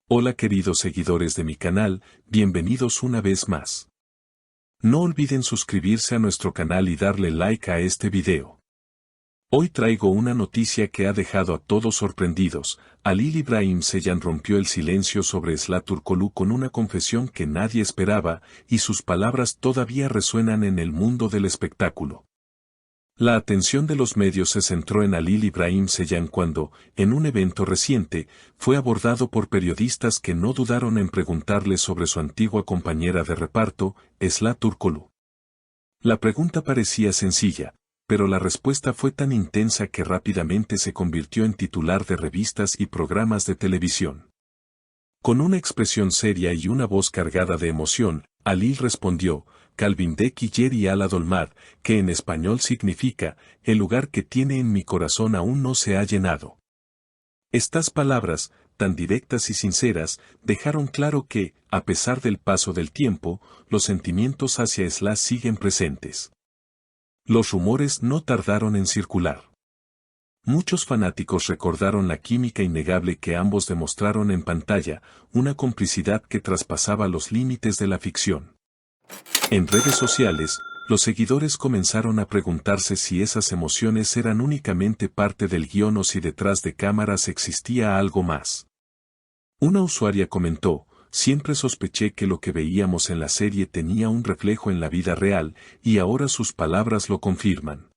Hola queridos seguidores de mi canal, bienvenidos una vez más. No olviden suscribirse a nuestro canal y darle like a este video. Hoy traigo una noticia que ha dejado a todos sorprendidos. Halil İbrahim Ceylan rompió el silencio sobre Sıla Türkoğlu con una confesión que nadie esperaba, y sus palabras todavía resuenan en el mundo del espectáculo. La atención de los medios se centró en Halil İbrahim Ceylan cuando, en un evento reciente, fue abordado por periodistas que no dudaron en preguntarle sobre su antigua compañera de reparto, Sıla Türkoğlu. La pregunta parecía sencilla, pero la respuesta fue tan intensa que rápidamente se convirtió en titular de revistas y programas de televisión. Con una expresión seria y una voz cargada de emoción, Halil respondió, Kalbimdeki yeri ala dolmar, que en español significa, el lugar que tiene en mi corazón aún no se ha llenado. Estas palabras, tan directas y sinceras, dejaron claro que, a pesar del paso del tiempo, los sentimientos hacia Sıla siguen presentes. Los rumores no tardaron en circular. Muchos fanáticos recordaron la química innegable que ambos demostraron en pantalla, una complicidad que traspasaba los límites de la ficción. En redes sociales, los seguidores comenzaron a preguntarse si esas emociones eran únicamente parte del guión o si detrás de cámaras existía algo más. Una usuaria comentó, siempre sospeché que lo que veíamos en la serie tenía un reflejo en la vida real, y ahora sus palabras lo confirman.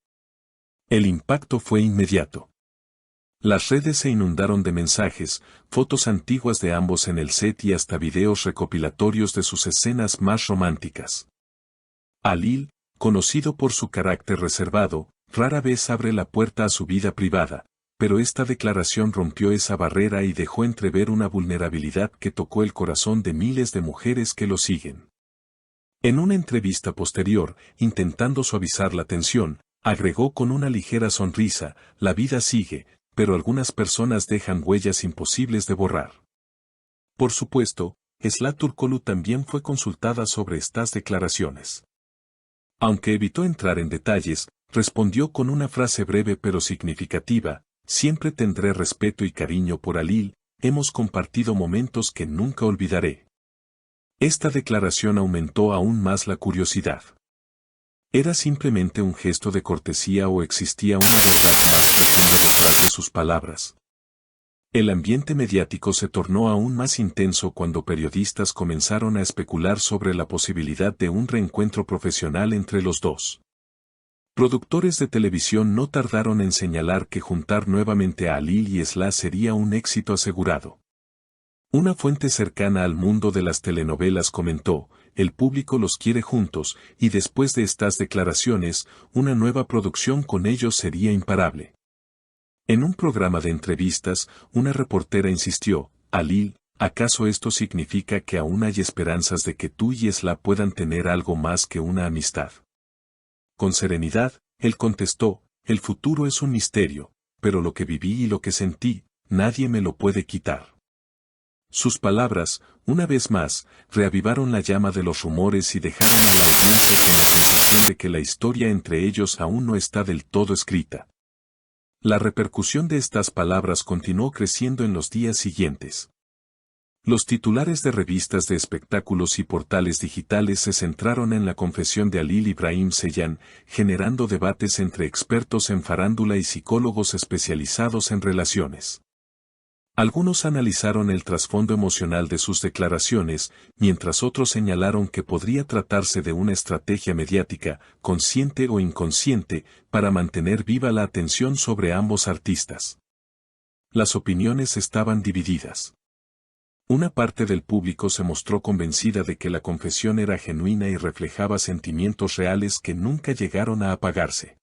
El impacto fue inmediato. Las redes se inundaron de mensajes, fotos antiguas de ambos en el set y hasta videos recopilatorios de sus escenas más románticas. Halil, conocido por su carácter reservado, rara vez abre la puerta a su vida privada, pero esta declaración rompió esa barrera y dejó entrever una vulnerabilidad que tocó el corazón de miles de mujeres que lo siguen. En una entrevista posterior, intentando suavizar la tensión, agregó con una ligera sonrisa, la vida sigue, pero algunas personas dejan huellas imposibles de borrar. Por supuesto, Sıla Türkoğlu también fue consultada sobre estas declaraciones. Aunque evitó entrar en detalles, respondió con una frase breve pero significativa, siempre tendré respeto y cariño por Halil, hemos compartido momentos que nunca olvidaré. Esta declaración aumentó aún más la curiosidad. ¿Era simplemente un gesto de cortesía o existía una verdad más profunda detrás de sus palabras? El ambiente mediático se tornó aún más intenso cuando periodistas comenzaron a especular sobre la posibilidad de un reencuentro profesional entre los dos. Productores de televisión no tardaron en señalar que juntar nuevamente a Halil y Sıla sería un éxito asegurado. Una fuente cercana al mundo de las telenovelas comentó, el público los quiere juntos, y después de estas declaraciones, una nueva producción con ellos sería imparable. En un programa de entrevistas, una reportera insistió, Halil, ¿acaso esto significa que aún hay esperanzas de que tú y Sıla puedan tener algo más que una amistad? Con serenidad, él contestó, el futuro es un misterio, pero lo que viví y lo que sentí, nadie me lo puede quitar. Sus palabras, una vez más, reavivaron la llama de los rumores y dejaron a la audiencia con la sensación de que la historia entre ellos aún no está del todo escrita. La repercusión de estas palabras continuó creciendo en los días siguientes. Los titulares de revistas de espectáculos y portales digitales se centraron en la confesión de Halil İbrahim Ceylan, generando debates entre expertos en farándula y psicólogos especializados en relaciones. Algunos analizaron el trasfondo emocional de sus declaraciones, mientras otros señalaron que podría tratarse de una estrategia mediática, consciente o inconsciente, para mantener viva la atención sobre ambos artistas. Las opiniones estaban divididas. Una parte del público se mostró convencida de que la confesión era genuina y reflejaba sentimientos reales que nunca llegaron a apagarse.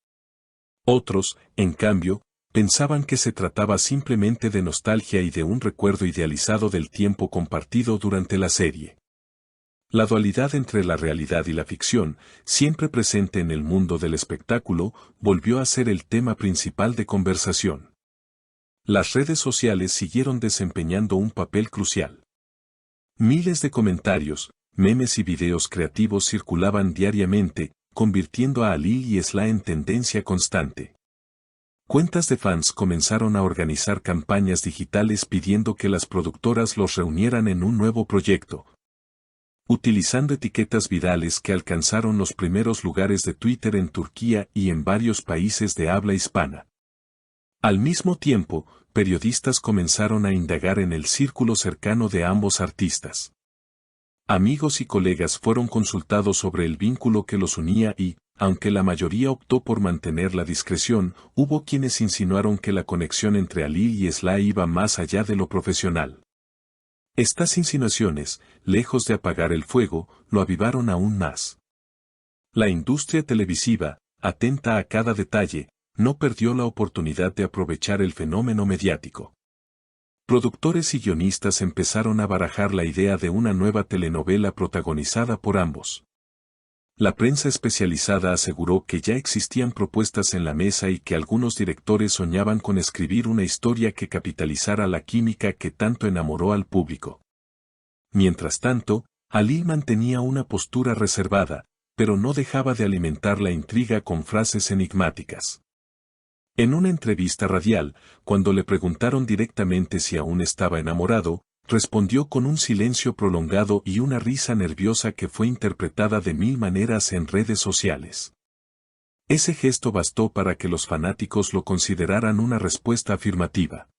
Otros, en cambio, pensaban que se trataba simplemente de nostalgia y de un recuerdo idealizado del tiempo compartido durante la serie. La dualidad entre la realidad y la ficción, siempre presente en el mundo del espectáculo, volvió a ser el tema principal de conversación. Las redes sociales siguieron desempeñando un papel crucial. Miles de comentarios, memes y videos creativos circulaban diariamente, convirtiendo a Halil y Sıla en tendencia constante. Cuentas de fans comenzaron a organizar campañas digitales pidiendo que las productoras los reunieran en un nuevo proyecto, utilizando etiquetas virales que alcanzaron los primeros lugares de Twitter en Turquía y en varios países de habla hispana. Al mismo tiempo, periodistas comenzaron a indagar en el círculo cercano de ambos artistas. Amigos y colegas fueron consultados sobre el vínculo que los unía y, aunque la mayoría optó por mantener la discreción, hubo quienes insinuaron que la conexión entre Ali y Sly iba más allá de lo profesional. Estas insinuaciones, lejos de apagar el fuego, lo avivaron aún más. La industria televisiva, atenta a cada detalle, no perdió la oportunidad de aprovechar el fenómeno mediático. Productores y guionistas empezaron a barajar la idea de una nueva telenovela protagonizada por ambos. La prensa especializada aseguró que ya existían propuestas en la mesa y que algunos directores soñaban con escribir una historia que capitalizara la química que tanto enamoró al público. Mientras tanto, Ali mantenía una postura reservada, pero no dejaba de alimentar la intriga con frases enigmáticas. En una entrevista radial, cuando le preguntaron directamente si aún estaba enamorado, respondió con un silencio prolongado y una risa nerviosa que fue interpretada de mil maneras en redes sociales. Ese gesto bastó para que los fanáticos lo consideraran una respuesta afirmativa.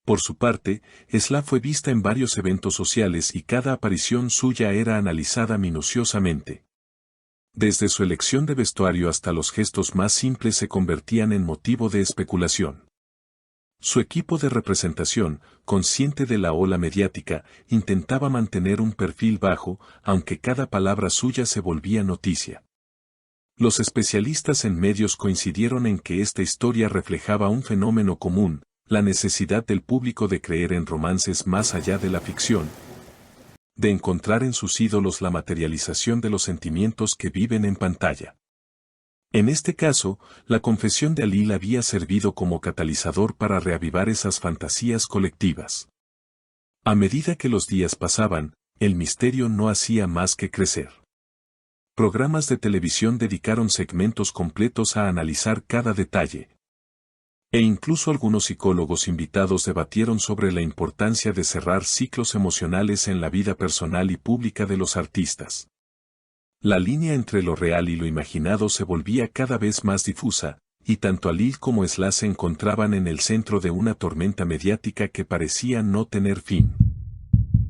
Por su parte, Sly fue vista en varios eventos sociales y cada aparición suya era analizada minuciosamente. Desde su elección de vestuario hasta los gestos más simples se convertían en motivo de especulación. Su equipo de representación, consciente de la ola mediática, intentaba mantener un perfil bajo, aunque cada palabra suya se volvía noticia. Los especialistas en medios coincidieron en que esta historia reflejaba un fenómeno común, la necesidad del público de creer en romances más allá de la ficción, de encontrar en sus ídolos la materialización de los sentimientos que viven en pantalla. En este caso, la confesión de Ali había servido como catalizador para reavivar esas fantasías colectivas. A medida que los días pasaban, el misterio no hacía más que crecer. Programas de televisión dedicaron segmentos completos a analizar cada detalle. E incluso algunos psicólogos invitados debatieron sobre la importancia de cerrar ciclos emocionales en la vida personal y pública de los artistas. La línea entre lo real y lo imaginado se volvía cada vez más difusa, y tanto Ali como Sly se encontraban en el centro de una tormenta mediática que parecía no tener fin.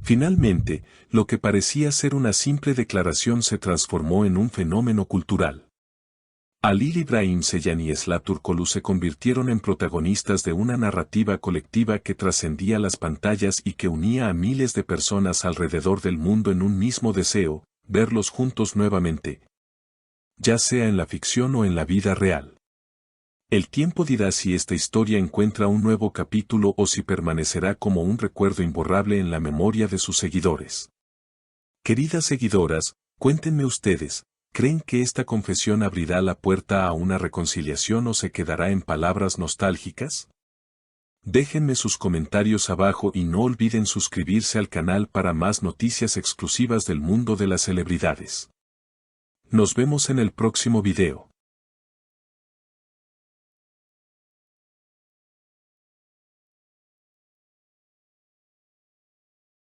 Finalmente, lo que parecía ser una simple declaración se transformó en un fenómeno cultural. Ali Ibrahim Ceylan y Sly Turkoglu se convirtieron en protagonistas de una narrativa colectiva que trascendía las pantallas y que unía a miles de personas alrededor del mundo en un mismo deseo, verlos juntos nuevamente, ya sea en la ficción o en la vida real. El tiempo dirá si esta historia encuentra un nuevo capítulo o si permanecerá como un recuerdo imborrable en la memoria de sus seguidores. Queridas seguidoras, cuéntenme ustedes, ¿creen que esta confesión abrirá la puerta a una reconciliación o se quedará en palabras nostálgicas? Déjenme sus comentarios abajo y no olviden suscribirse al canal para más noticias exclusivas del mundo de las celebridades. Nos vemos en el próximo video.